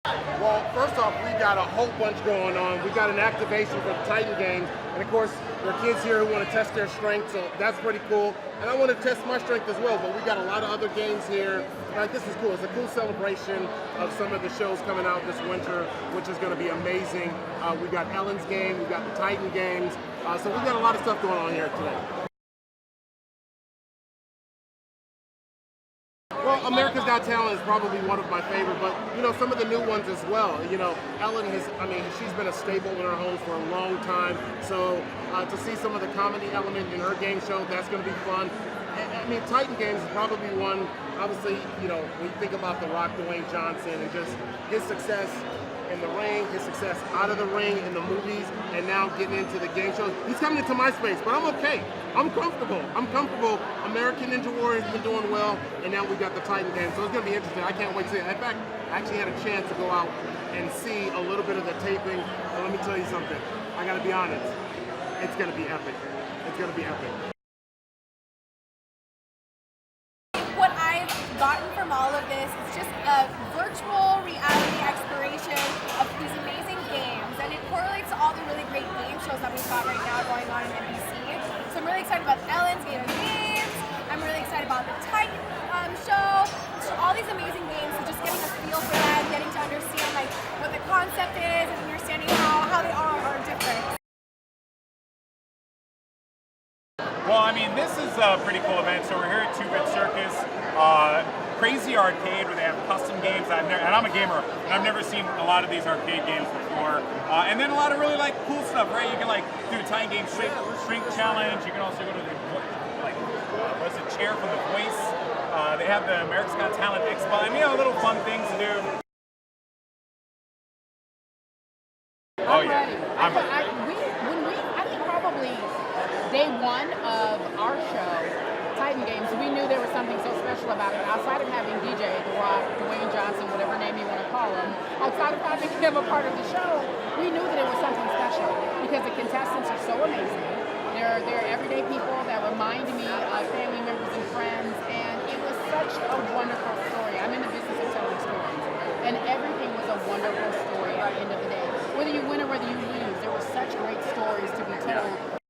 Well, first off, we got a whole bunch going on. We got an activation for the Titan games, and of course, there are kids here who want to test their strength, so that's pretty cool. And I want to test my strength as well, but we got a lot of other games here. Like, this is cool. It's a cool celebration of some of the shows coming out this winter, which is going to be amazing. We got Ellen's game, we got the Titan games, so we got a lot of stuff going on here today. Well, America's Got Talent is probably one of my favorite, but some of the new ones as well. Ellen she's been a staple in our homes for a long time. So to see some of the comedy element in her game show, that's going to be fun. Titan Games is probably one. Obviously, when you think about The Rock, Dwayne Johnson, and just his success in the ring, his success out of the ring in the movies, and now getting into the game shows. He's coming into my space, but I'm okay. I'm comfortable. American Ninja Warrior's been doing well, and now we got the Titan game, so it's going to be interesting. I can't wait to see it. In fact, I actually had a chance to go out and see a little bit of the taping, and let me tell you something. I got to be honest. It's going to be epic. It's going to be epic. What I've gotten from all of this is just a virtual reality exploration of these amazing games, and it correlates to all the really great game shows that we've got right now going on in NBC. So I'm really excited about Ellen's Game of Games. I'm really excited about the Titan show. So all these amazing games, so just getting a feel for them, getting to understand what the concept is, and understanding how they all are different. Well, this is a pretty cool event. So we're here at 2-Bit Circus, crazy arcade where they have custom games. And I'm a gamer, and I've never seen a lot of these arcade games before. And then a lot of really cool stuff, right? You can do the Titan Game Shrink Challenge. You can also go to the what's it, chair from The Voice. They have the America's Got Talent Expo. Little fun things to do. I'm ready. I think probably day one of our show, Titan Games, we knew there was something so special about it. Outside of having DJ, The Rock, Dwayne Johnson, whatever name you want to call him, outside of having him a part of the show, we knew that it was something special because the contestants are so amazing. They're everyday people that remind me of family members and friends, and it was such a wonderful story. I'm in the business of telling stories, and everything was a wonderful story at the end of the day. Whether you win or whether you lose, there were such great stories to be told.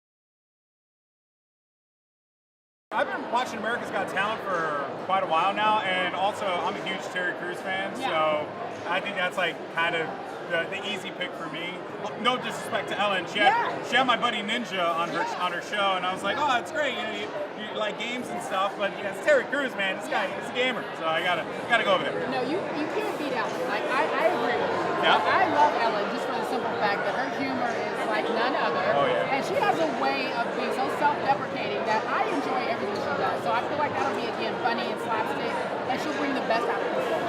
I've been watching America's Got Talent for quite a while now, and also I'm a huge Terry Crews fan, so I think that's kind of the easy pick for me. No disrespect to Ellen, she had my buddy Ninja on her show, and I was like, oh, that's great. You like games and stuff, but it's Terry Crews, man. This guy, he's a gamer, so I gotta go over there. No, you can't beat Ellen. I agree with you. Yeah. I love Ellen just for the simple fact that her humor is like none other. Oh, yeah. And she has a way of being so self-deprecating that I enjoy everything she does. So I feel like that'll be, again, funny and slapstick, and she'll bring the best out of people.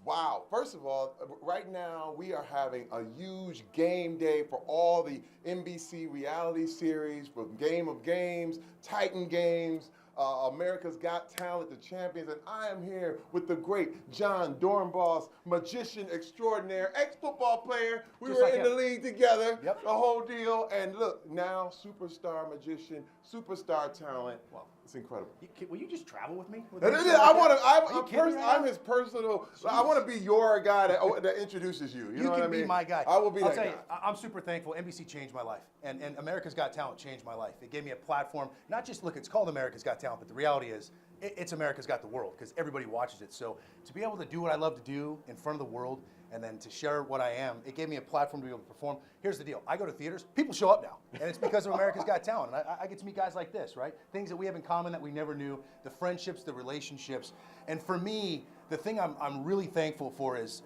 Wow, first of all, right now we are having a huge game day for all the NBC reality series, from Game of Games, Titan Games, America's Got Talent, the champions, and I am here with the great John Dornbos, magician extraordinaire, ex-football player. We were in the league together, the whole deal, and look, now superstar magician, superstar talent. Wow. It's incredible. Will you just travel with me? I'm his personal. I want to be your guy that introduces you. You know what I mean? You can be my guy. I will be that guy. I'll tell you, I'm super thankful. NBC changed my life, and America's Got Talent changed my life. It gave me a platform. Not just it's called America's Got Talent, but the reality is, it's America's Got the World because everybody watches it. So to be able to do what I love to do in front of the world, and then to share what I am, it gave me a platform to be able to perform. Here's the deal. I go to theaters, people show up now, and it's because of America's Got Talent. And I get to meet guys like this, right? Things that we have in common that we never knew, the friendships, the relationships. And for me, the thing I'm really thankful for is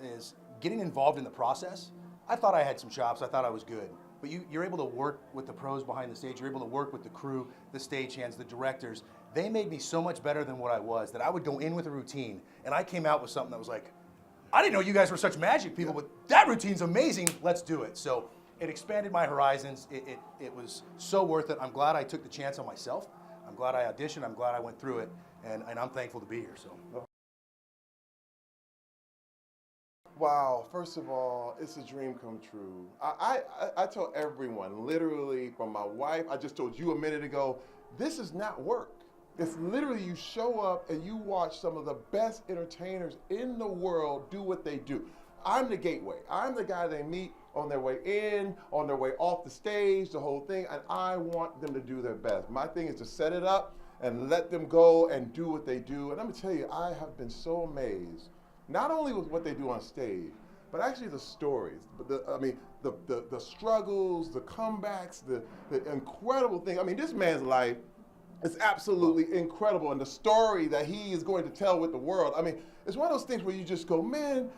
getting involved in the process. I thought I had some chops, I thought I was good. But you're able to work with the pros behind the stage, you're able to work with the crew, the stagehands, the directors. They made me so much better than what I was, that I would go in with a routine, and I came out with something that was like, I didn't know you guys were such magic people, but that routine's amazing, let's do it. So it expanded my horizons, it was so worth it. I'm glad I took the chance on myself. I'm glad I auditioned, I'm glad I went through it, and I'm thankful to be here, so. Wow, first of all, it's a dream come true. I tell everyone, literally from my wife, I just told you a minute ago, this is not work. It's literally you show up and you watch some of the best entertainers in the world do what they do. I'm the gateway. I'm the guy they meet on their way in, on their way off the stage, the whole thing, and I want them to do their best. My thing is to set it up and let them go and do what they do. And I'm gonna tell you, I have been so amazed, not only with what they do on stage, but actually the stories, the struggles, the comebacks, the incredible thing. I mean, this man's life is absolutely incredible, and the story that he is going to tell with the world. I mean, it's one of those things where you just go, man,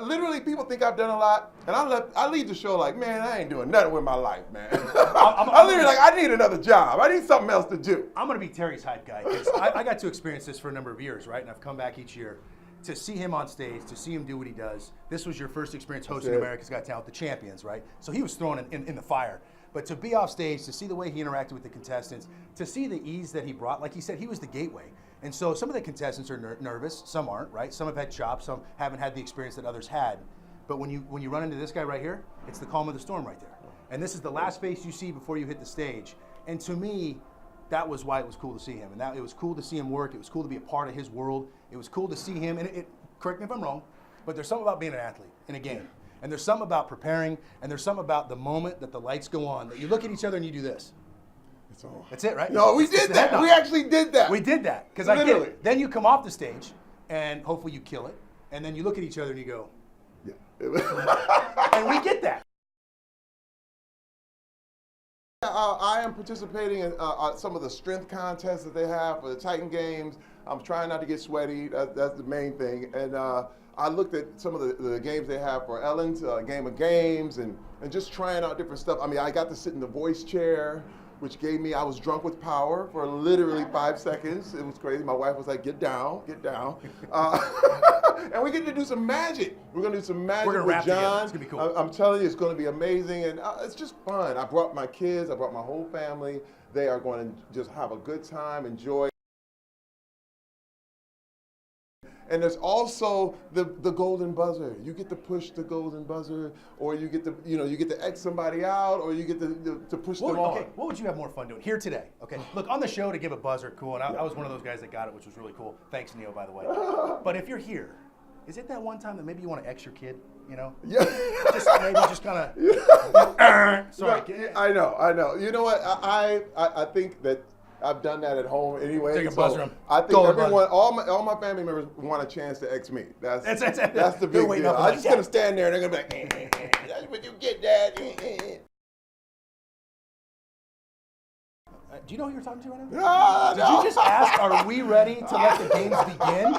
literally people think I've done a lot, and I leave the show like, man, I ain't doing nothing with my life, man. I'm literally like, I need another job. I need something else to do. I'm gonna be Terry's hype guy, because I got to experience this for a number of years, right? And I've come back each year to see him on stage, to see him do what he does. This was your first experience hosting America's Got Talent, the champions, right? So he was thrown in the fire. But to be off stage, to see the way he interacted with the contestants, to see the ease that he brought, like he said, he was the gateway. And so some of the contestants are nervous, some aren't, right? Some have had chops, some haven't had the experience that others had. But when you run into this guy right here, it's the calm of the storm right there. And this is the last face you see before you hit the stage. And to me, that was why it was cool to see him. And it was cool to see him work. It was cool to be a part of his world. It was cool to see him. And correct me if I'm wrong, but there's something about being an athlete in a game. And there's something about preparing, and there's something about the moment that the lights go on, that you look at each other and you do this. It's all. That's it, right? No, we did that. We actually did that. We did that. Because I get it. Then you come off the stage, and hopefully you kill it, and then you look at each other and you go, yeah. And we get that. I am participating in some of the strength contests that they have for the Titan Games. I'm trying not to get sweaty. That's the main thing. And I looked at some of the games they have for Ellen's Game of Games and just trying out different stuff. I mean, I got to sit in the voice chair, which gave me, I was drunk with power for literally 5 seconds. It was crazy. My wife was like, get down, get down. And we get to do some magic. We're gonna do some magic with John. It's gonna be cool. I'm telling you, it's gonna be amazing, and it's just fun. I brought my kids, I brought my whole family. They are going to just have a good time, enjoy. And there's also the golden buzzer. You get to push the golden buzzer, or you get to you get to X somebody out, or you get to push them on. Okay, what would you have more fun doing here today? Okay, look, on the show to give a buzzer, cool, and I was one of those guys that got it, which was really cool. Thanks, Neil, by the way. But if you're here, is it that one time that maybe you want to X your kid? You know? Yeah. just kind of. Sorry. Yeah, I know. You know what? I think that I've done that at home anyway. Take a buzzer. I think everyone, all my family members want a chance to X me. That's the big deal. I'm just gonna stand there and they're gonna be like, that's what you get, Dad. Do you know who you're talking to right now? Did you just ask, are we ready to let the games begin?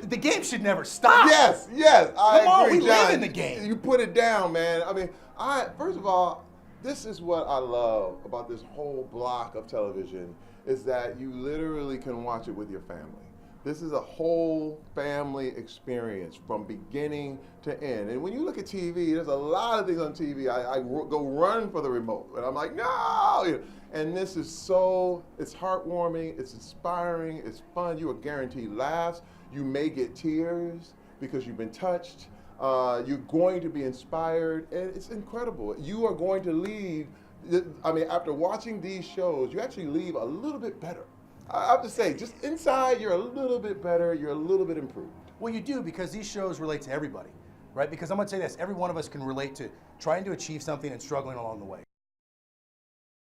The game should never stop. Yes, I agree, Come on, we John. live in the game. You put it down, man. I mean, first of all, this is what I love about this whole block of television, is that you literally can watch it with your family. This is a whole family experience from beginning to end. And when you look at TV, there's a lot of things on TV. I go run for the remote, and I'm like, no! And this is it's heartwarming, it's inspiring, it's fun. You are guaranteed laughs. You may get tears because you've been touched. You're going to be inspired, and it's incredible. You are going to leave, after watching these shows, you actually leave a little bit better. I have to say, just inside, you're a little bit better, you're a little bit improved. Well, you do, because these shows relate to everybody, right? Because I'm gonna say this, every one of us can relate to trying to achieve something and struggling along the way.